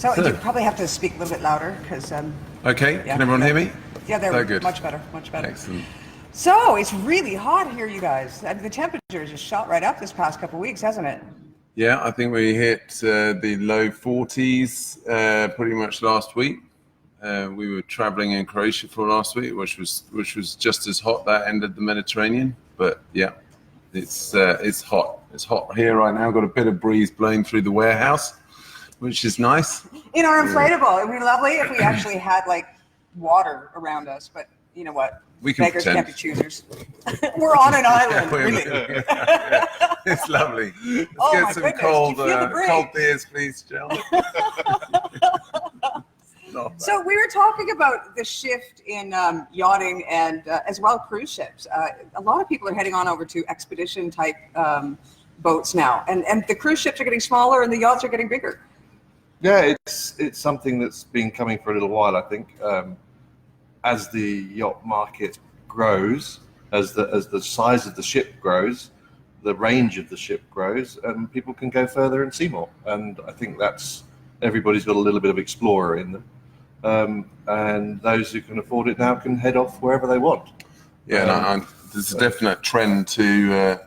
So you probably have to speak a little bit louder because. Okay, can everyone hear me? Yeah, they're good. Much better, much better. Excellent. So it's really hot here, you guys. The temperature just shot right up this past couple of weeks, hasn't it? Yeah, I think we hit the low 40s pretty much last week. We were traveling in Croatia for last week, which was just as hot that end of the Mediterranean. But yeah, it's hot. It's hot here right now. Got a bit of breeze blowing through the warehouse, which is nice. In our inflatable, it'd be lovely if we actually had like water around us. But you know what? We can Beggars pretend. can't be choosers. We're on an island, really. Yeah, it's lovely. Let's get some cold beers, please, Jill. So we were talking about the shift in yachting and as well cruise ships. A lot of people are heading on over to expedition type boats now, and the cruise ships are getting smaller and the yachts are getting bigger. Yeah, it's something that's been coming for a little while, I think. As the yacht market grows, as the size of the ship grows, the range of the ship grows, and people can go further and see more. And I think everybody's got a little bit of explorer in them. And those who can afford it now can head off wherever they want. Yeah, there's a definite trend to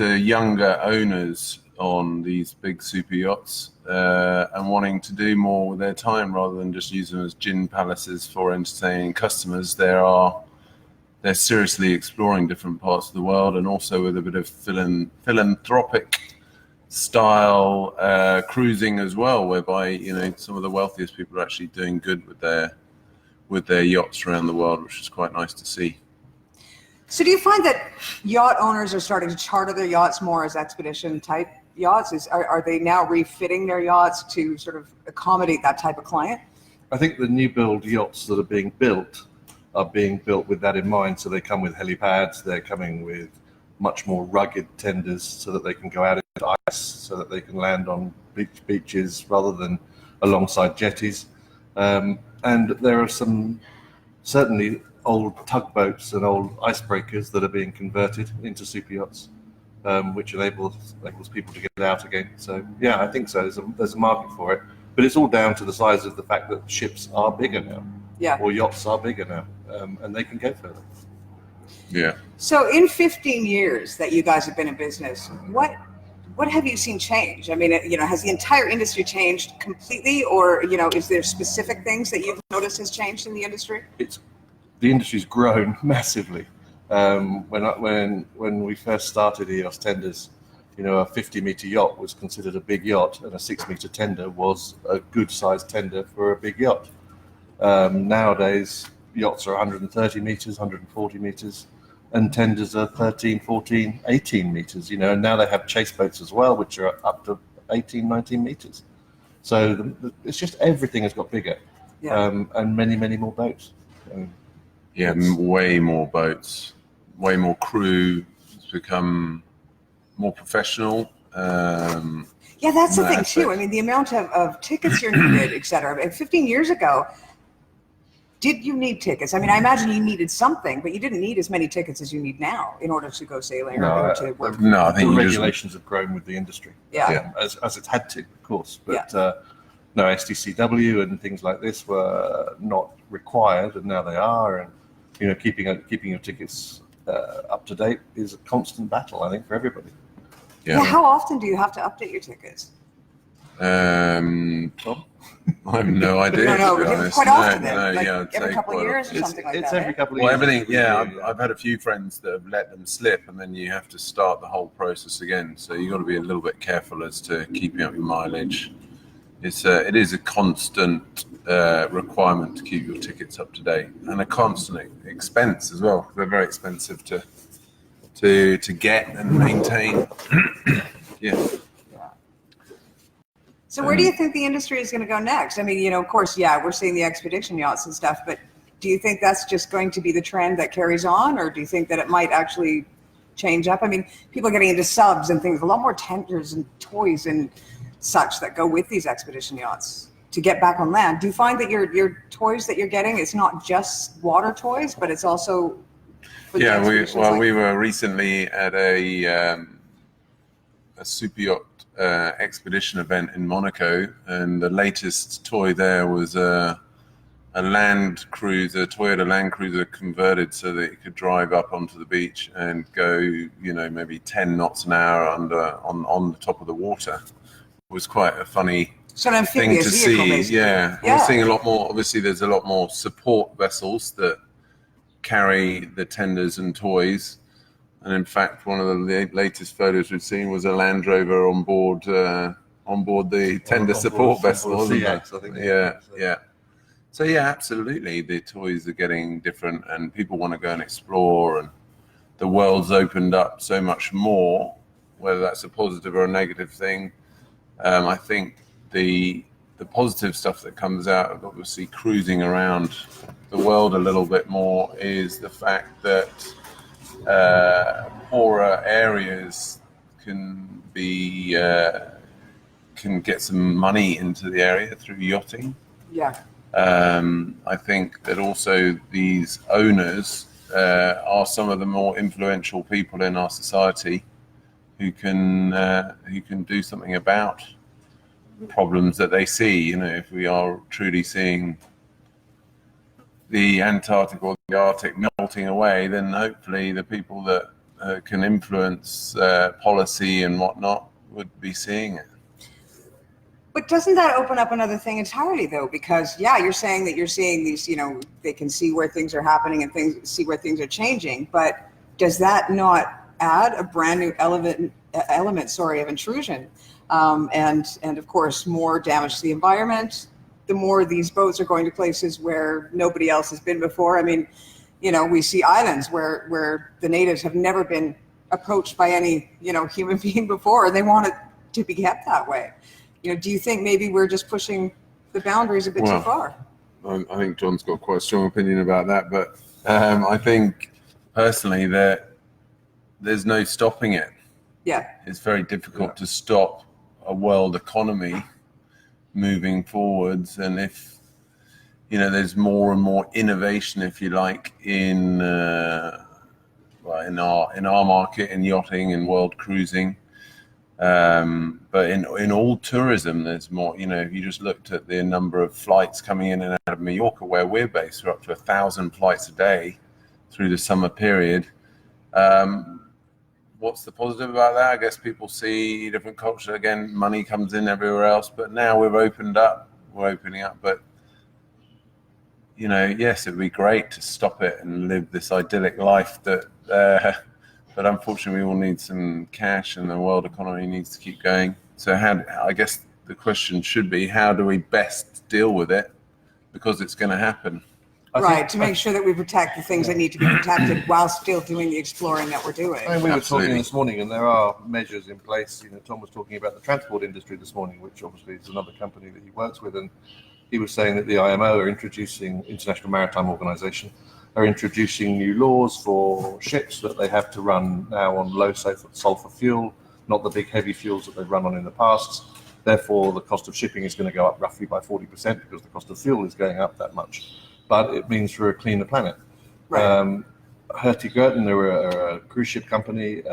younger owners on these big super yachts and wanting to do more with their time rather than just use them as gin palaces for entertaining customers. They're seriously exploring different parts of the world, and also with a bit of philanthropic style cruising as well, whereby some of the wealthiest people are actually doing good with their yachts around the world, which is quite nice to see. So do you find that yacht owners are starting to charter their yachts more as expedition type yachts? Are they now refitting their yachts to sort of accommodate that type of client? I think the new build yachts that are being built with that in mind. So they come with helipads, they're coming with much more rugged tenders so that they can go out into ice, so that they can land on beaches rather than alongside jetties. And there are some certainly old tugboats and old icebreakers that are being converted into super yachts, which enables people to get out again. So yeah, I think so. There's a market for it, but it's all down to the size of the fact that ships are bigger now, or yachts are bigger now, and they can go further. Yeah. So in 15 years that you guys have been in business, what have you seen change? I mean, has the entire industry changed completely, or is there specific things that you've noticed has changed in the industry? The industry's grown massively. When we first started EYOS tenders, a 50-meter yacht was considered a big yacht, and a 6-meter tender was a good-sized tender for a big yacht. Nowadays, yachts are 130 meters, 140 meters, and tenders are 13, 14, 18 meters. And now they have chase boats as well, which are up to 18, 19 meters. So it's just everything has got bigger, and many, many more boats. Yeah, way more boats, way more crew. It's become more professional. Yeah, that's the thing too. I mean, the amount of tickets you're needed, et cetera. And 15 years ago, did you need tickets? I mean, I imagine you needed something, but you didn't need as many tickets as you need now in order to go sailing or to work. No, I think the regulations have grown with the industry. Yeah. As it's had to, of course. But no, STCW and things like this were not required, and now they are. And keeping your tickets up to date is a constant battle, I think, for everybody. Yeah. How often do you have to update your tickets? Tom? I have no idea. No, quite often. Every couple of years or something like that. It's every couple of years. Everything. Yeah, I've had a few friends that have let them slip, and then you have to start the whole process again. So you've got to be a little bit careful as to keeping up your mileage. It is a constant requirement to keep your tickets up to date, and a constant expense as well. They're very expensive to get and maintain. Yeah. So where do you think the industry is going to go next? I mean, of course, we're seeing the expedition yachts and stuff, but do you think that's just going to be the trend that carries on, or do you think that it might actually change up? I mean, people are getting into subs and things, a lot more tenders and toys and such that go with these expedition yachts to get back on land. Do you find that your toys that you're getting, it's not just water toys, but it's also for we were recently at a super yacht expedition event in Monaco, and the latest toy there was a Land Cruiser, Toyota Land Cruiser converted so that it could drive up onto the beach and go, maybe 10 knots an hour on the top of the water. It was quite a funny thing to see. Basically. Yeah, we're seeing a lot more. Obviously, there's a lot more support vessels that carry the tenders and toys. And in fact, one of the latest photos we've seen was a Land Rover on board the tender support vessel. CX, I think. Yeah. So yeah, absolutely. The toys are getting different, and people want to go and explore, and the world's opened up so much more. Whether that's a positive or a negative thing, I think the positive stuff that comes out of obviously cruising around the world a little bit more is the fact that poorer areas can get some money into the area through yachting. Yeah. I think that also these owners are some of the more influential people in our society who can do something about problems that they see. If we are truly seeing the Antarctic or the Arctic melting away, then hopefully the people that can influence policy and whatnot would be seeing it. But doesn't that open up another thing entirely, though? Because you're saying that you're seeing these, they can see where things are happening and see where things are changing. But does that not add a brand new element, of intrusion? And of course, more damage to the environment. The more these boats are going to places where nobody else has been before. I mean, we see islands where the natives have never been approached by any, human being before, and they want it to be kept that way. Do you think maybe we're just pushing the boundaries a bit too far? I think John's got quite a strong opinion about that, but I think personally that there's no stopping it. Yeah. It's very difficult to stop a world economy moving forwards, and if there's more and more innovation, if you like, in our market, in yachting and world cruising. But in all tourism, there's more. If you just looked at the number of flights coming in and out of Mallorca, where we're based, we're up to 1,000 flights a day through the summer period. What's the positive about that? I guess people see different culture. Again, money comes in everywhere else, but now we're opening up. But yes, it'd be great to stop it and live this idyllic life but unfortunately, we will need some cash, and the world economy needs to keep going. So I guess the question should be, how do we best deal with it? Because it's going to happen. To make sure that we protect the things that need to be protected while still doing the exploring that we're doing. We were talking this morning, and there are measures in place. Tom was talking about the transport industry this morning, which obviously is another company that he works with, and he was saying that the IMO are introducing, International Maritime Organization, are introducing new laws for ships that they have to run now on low sulfur fuel, not the big heavy fuels that they've run on in the past. Therefore, the cost of shipping is going to go up roughly by 40% because the cost of fuel is going up that much. But it means we're a cleaner planet. Right. Hurtigruten, they're a cruise ship company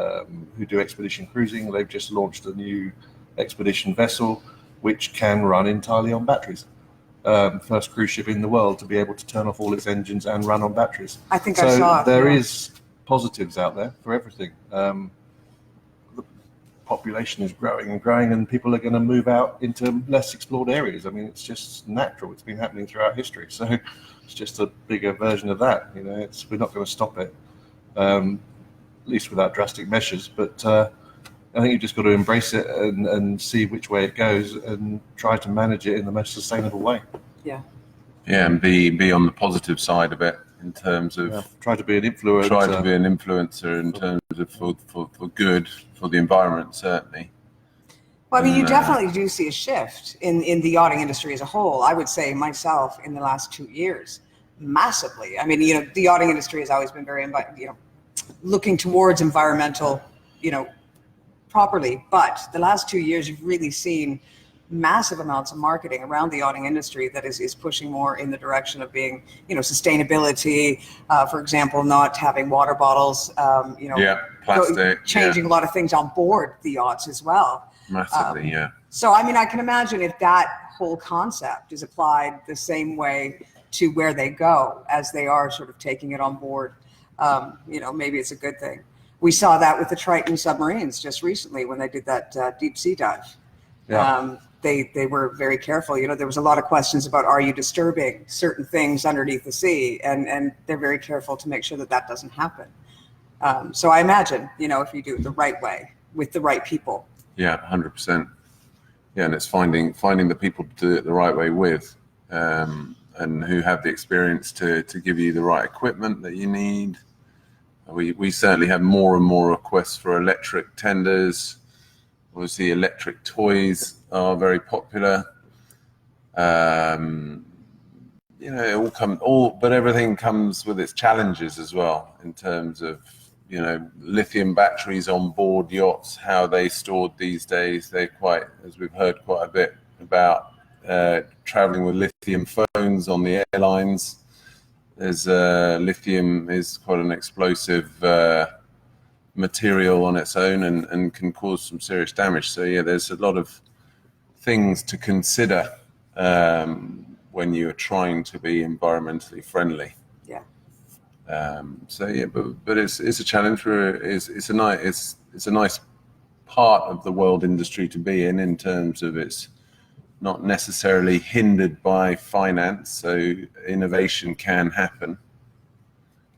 who do expedition cruising. They've just launched a new expedition vessel which can run entirely on batteries. First cruise ship in the world to be able to turn off all its engines and run on batteries. I think I saw it. There is positives out there for everything. The population is growing and growing, and people are going to move out into less explored areas. I mean, it's just natural. It's been happening throughout history. So it's just a bigger version of that. We're not going to stop it, at least without drastic measures. But I think you've just got to embrace it and see which way it goes and try to manage it in the most sustainable way. Yeah. Yeah, and be on the positive side of it in terms of try to be an influencer. Try to be an influencer in terms of for good for the environment, certainly. Well, I mean, you definitely do see a shift in the yachting industry as a whole. I would say myself in the last 2 years, massively. I mean, the yachting industry has always been very, looking towards environmental, properly. But the last 2 years, you've really seen massive amounts of marketing around the yachting industry that is pushing more in the direction of being, sustainability. For example, not having water bottles. Plastic. Changing a lot of things on board the yachts as well. Massively, yeah. So, I mean, I can imagine if that whole concept is applied the same way to where they go as they are sort of taking it on board, maybe it's a good thing. We saw that with the Triton submarines just recently when they did that deep sea dive. Yeah. They were very careful. There was a lot of questions about, are you disturbing certain things underneath the sea? And they're very careful to make sure that that doesn't happen. So I imagine, if you do it the right way with the right people. Yeah, 100%. Yeah, and it's finding the people to do it the right way with, and who have the experience to give you the right equipment that you need. We certainly have more and more requests for electric tenders. Obviously, electric toys are very popular. But everything comes with its challenges as well in terms of, lithium batteries on board yachts, how they stored these days. They're quite, as we've heard quite a bit about, traveling with lithium phones on the airlines. There's lithium is quite an explosive material on its own and can cause some serious damage. So yeah, there's a lot of things to consider when you're trying to be environmentally friendly. Yeah. But it's a challenge. It's a nice part of the world industry to be in terms of it's not necessarily hindered by finance, so innovation can happen.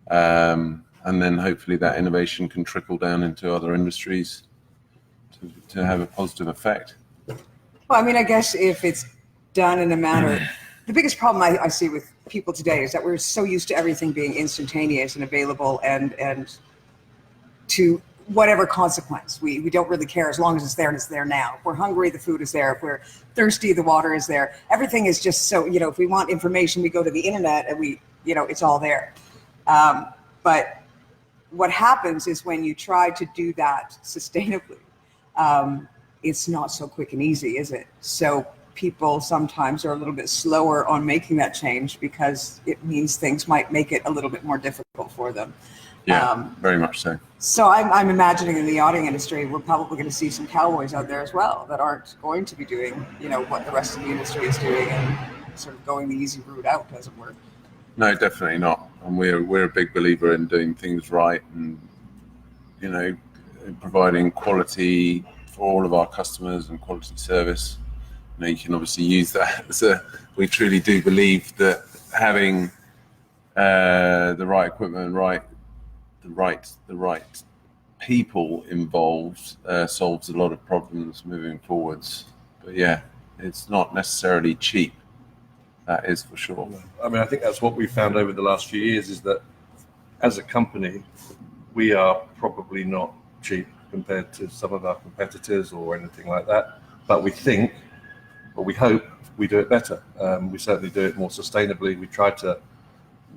And then hopefully that innovation can trickle down into other industries to have a positive effect. Well, I mean, I guess if it's done in a manner, the biggest problem I see with people today is that we're so used to everything being instantaneous and available and to whatever consequence. We don't really care as long as it's there and it's there now. If we're hungry, the food is there. If we're thirsty, the water is there. Everything is just so, if we want information, we go to the internet and it's all there. But what happens is when you try to do that sustainably, it's not so quick and easy, is it? So people sometimes are a little bit slower on making that change because it means things might make it a little bit more difficult for them. Yeah, very much so. So I'm imagining in the yachting industry, we're probably going to see some cowboys out there as well that aren't going to be doing, what the rest of the industry is doing and sort of going the easy route out, as it were. No, definitely not. And we're a big believer in doing things right and, providing quality for all of our customers and quality service. You can obviously use that as we truly do believe that having the right equipment, the right people involved solves a lot of problems moving forwards. But yeah, it's not necessarily cheap. That is for sure. I mean, I think that's what we've found over the last few years is that as a company, we are probably not cheap compared to some of our competitors or anything like that. But we hope we do it better. We certainly do it more sustainably. We try to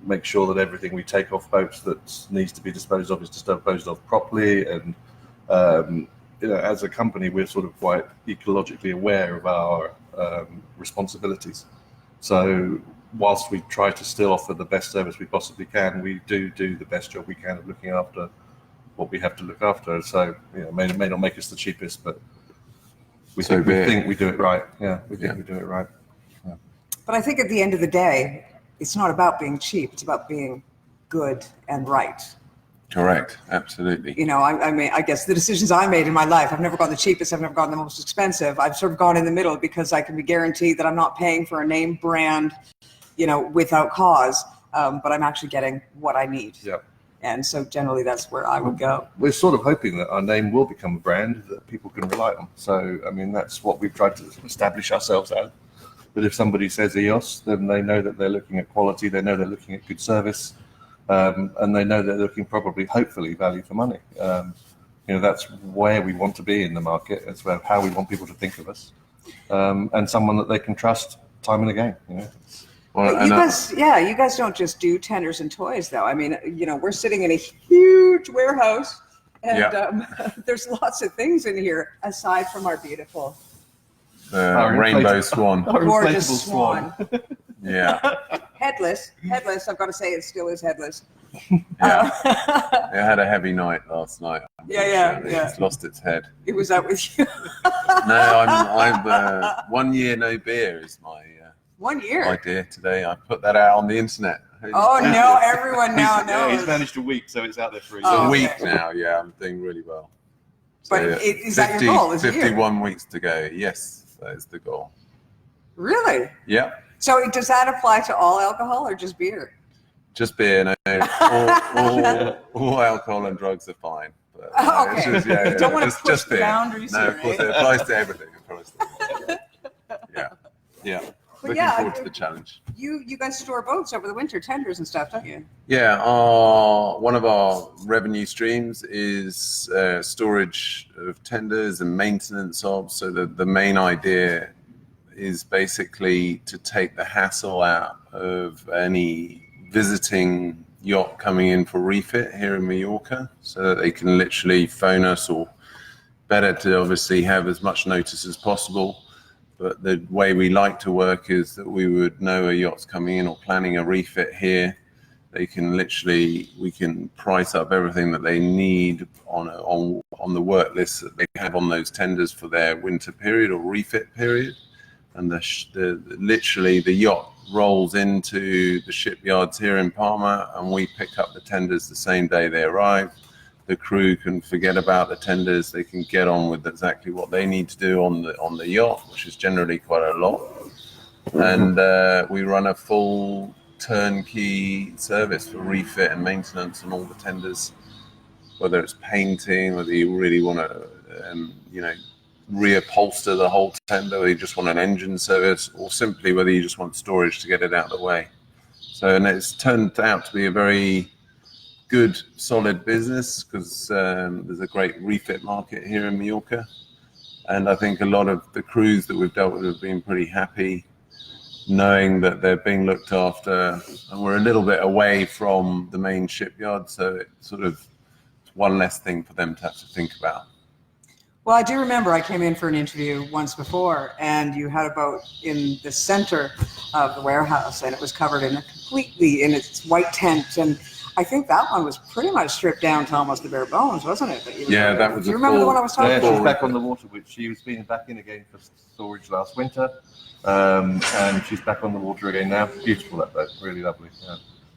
make sure that everything we take off boats that needs to be disposed of is disposed of properly. And, as a company, we're sort of quite ecologically aware of our responsibilities. So whilst we try to still offer the best service we possibly can, we do the best job we can of looking after what we have to look after. So, it may not make us the cheapest, but we think we do it right. Yeah, we think we do it right. Yeah. But I think at the end of the day, it's not about being cheap. It's about being good and right. Correct. Absolutely. I mean, I guess the decisions I made in my life, I've never gone the cheapest. I've never gone the most expensive. I've sort of gone in the middle because I can be guaranteed that I'm not paying for a name brand, without cause. But I'm actually getting what I need. Yeah. And so generally that's where I would go. We're sort of hoping that our name will become a brand that people can rely on. So, I mean, that's what we've tried to establish ourselves as. But if somebody says EYOS, then they know that they're looking at quality, they know they're looking at good service, and they know they're looking hopefully value for money. That's where we want to be in the market. That's how we want people to think of us, and someone that they can trust time and again. Well, you guys don't just do tenders and toys, though. I mean, we're sitting in a huge warehouse, and there's lots of things in here aside from our beautiful rainbow swan. Gorgeous swan. Yeah. Headless. I've got to say, it still is headless. Yeah. It had a heavy night last night. It's lost its head. It was out with you. No, I'm 1 year no beer is my 1 year idea today. I put that out on the internet. Oh no, everyone now knows. Yeah, he's managed a week, so it's out there for a week now. Yeah, I'm doing really well. So, but is that your goal? Is 51 weeks to go. Yes, that is the goal. Really? Yeah. So does that apply to all alcohol or just beer? Just beer. No, all alcohol and drugs are fine. But, okay. It's just, you don't want to push just the beer. boundaries. No, of course it applies to everything. Yeah. But Looking forward to the challenge. You guys store boats over the winter, tenders and stuff, don't you? Yeah, one of our revenue streams is storage of tenders and maintenance of. So the main idea is basically to take the hassle out of any visiting yacht coming in for refit here in Mallorca, so that they can literally phone us, or better to obviously have as much notice as possible. But the way we like to work is that we would know a yacht's coming in or planning a refit here. We can price up everything that they need on the work list that they have on those tenders for their winter period or refit period. And literally the yacht rolls into the shipyards here in Palma, and we pick up the tenders the same day they arrive. The crew can forget about the tenders. They can get on with exactly what they need to do on the yacht, which is generally quite a lot. And we run a full turnkey service for refit and maintenance on all the tenders, whether it's painting, whether you really want to, reupholster the whole tender, or you just want an engine service, or simply whether you just want storage to get it out of the way. So, and it's turned out to be a very good, solid business, because there's a great refit market here in Mallorca. And I think a lot of the crews that we've dealt with have been pretty happy knowing that they're being looked after, and we're a little bit away from the main shipyard, so it's sort of one less thing for them to have to think about. Well, I do remember I came in for an interview once before, and you had a boat in the center of the warehouse, and it was covered in its white tent. And I think that one was pretty much stripped down to almost the bare bones, wasn't it? That was. Do you remember the one I was talking about? Yeah, she's back on the water, which she was being back in again for storage last winter, and she's back on the water again now. Beautiful, that boat, really lovely.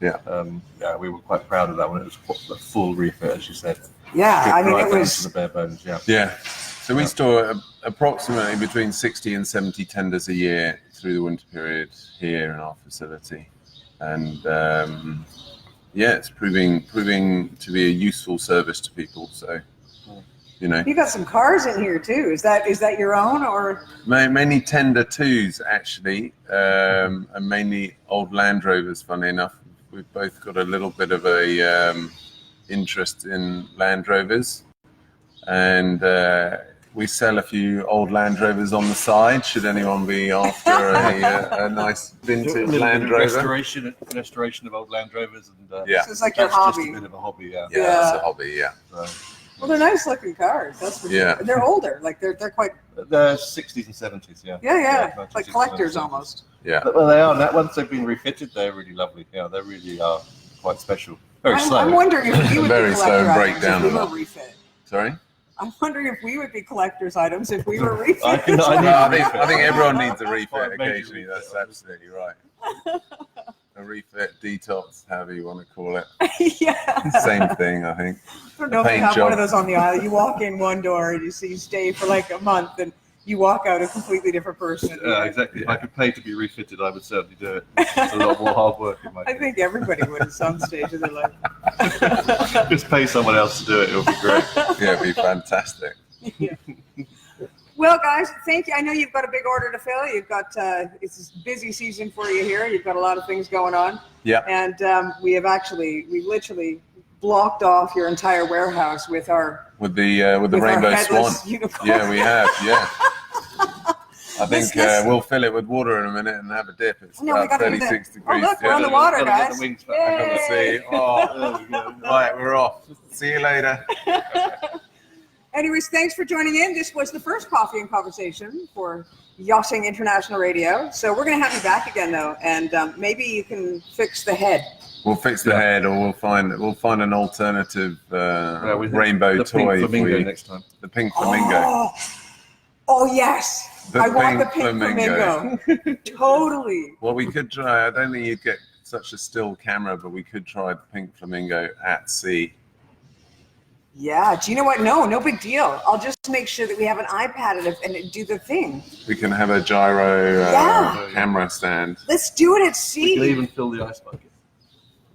Yeah, we were quite proud of that one. It was a full refit, as you said. Yeah, I mean, it was to the bare bones. Yeah. So we store approximately between 60 and 70 tenders a year through the winter period here in our facility, and it's proving to be a useful service to people. So, you got some cars in here too. Is that your own, or mainly tender twos actually, and mainly old Land Rovers? Funny enough, we've both got a little bit of a interest in Land Rovers, and we sell a few old Land Rovers on the side, should anyone be after a nice vintage Land Rover. Restoration of old Land Rovers. And, so it's like your hobby. Just a bit of a hobby, Yeah, it's a hobby, So. Well, they're nice looking cars, that's for sure. They're older, like they're quite... They're 60s and 70s, Yeah, like collectors almost. Yeah. Well, they are. That once they've been refitted, they're really lovely. Yeah, they really are quite special. Very slow. I'm wondering if we would very be slow and collector break down items if we a lot. were refit. Sorry? I'm wondering if we would be collector's items if we were refit. I think everyone needs a refit occasionally. That's absolutely right. A refit, detox, however you want to call it. Same thing, I think. I don't know if they have one of those on the island. You walk in one door and you stay for like a month, and you walk out a completely different person. Exactly. If I could pay to be refitted, I would certainly do it. It's a lot more hard work in my case. I think everybody would at some stage of their life. Just pay someone else to do it. It'll be great. Yeah, it'd be fantastic. Well, guys, thank you. I know you've got a big order to fill. You've got it's a busy season for you here. You've got a lot of things going on. Yeah. And we literally blocked off your entire warehouse with the rainbow swan. Unicorn. Yeah, we have. Yeah. I think we'll fill it with water in a minute and have a dip. It's about 36 degrees. Oh, look, we're on the water, guys. See. Oh, right, we're off. See you later. Anyways, thanks for joining in. This was the first Coffee and Conversation for Yachting International Radio. So we're going to have you back again, though, and maybe you can fix the head We'll fix the head, or we'll find an alternative rainbow the toy pink flamingo for you. next time. The pink flamingo. Oh yes, I want the pink flamingo. Totally. Well, we could try. I don't think you'd get such a still camera, but we could try the pink flamingo at sea. Yeah. Do you know what? No big deal. I'll just make sure that we have an iPad and do the thing. We can have a gyro camera stand. Let's do it at sea. We can even fill the ice bucket.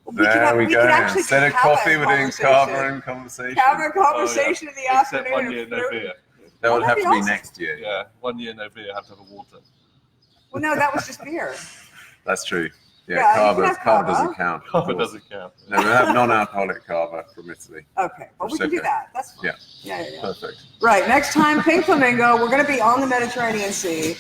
There we go. Actually Instead of coffee, we're doing carver and conversation. Carver conversation in the afternoon. Except 1 year, no beer. That would have to be awesome. next year. Yeah, 1 year, no beer. Have to have a water. Well, no, that was just beer. That's true. Yeah, carver you can have carver. doesn't count. Carver doesn't count. No, we have non-alcoholic carver from Italy. Okay, well, we can do that. That's fine. Yeah. Yeah. Perfect. Right, next time, pink flamingo. We're going to be on the Mediterranean Sea,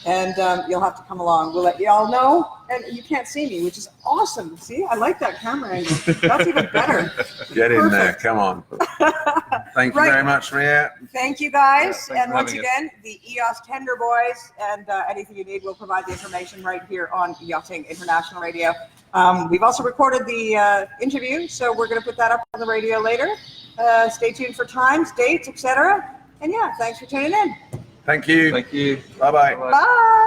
and you'll have to come along. We'll let you all know, and you can't see me, which is awesome. See, I like that camera angle. That's even better. Get in there. Come on. Thank you very much, Ria. Thank you, guys. Yeah, and once having again, the EYOS Tender Boys, and anything you need, we'll provide the information right here on Yachting International Radio. We've also recorded the interview, so we're going to put that up on the radio later. Stay tuned for times, dates, etc. And yeah, thanks for tuning in. Thank you. Thank you. Bye-bye. Bye.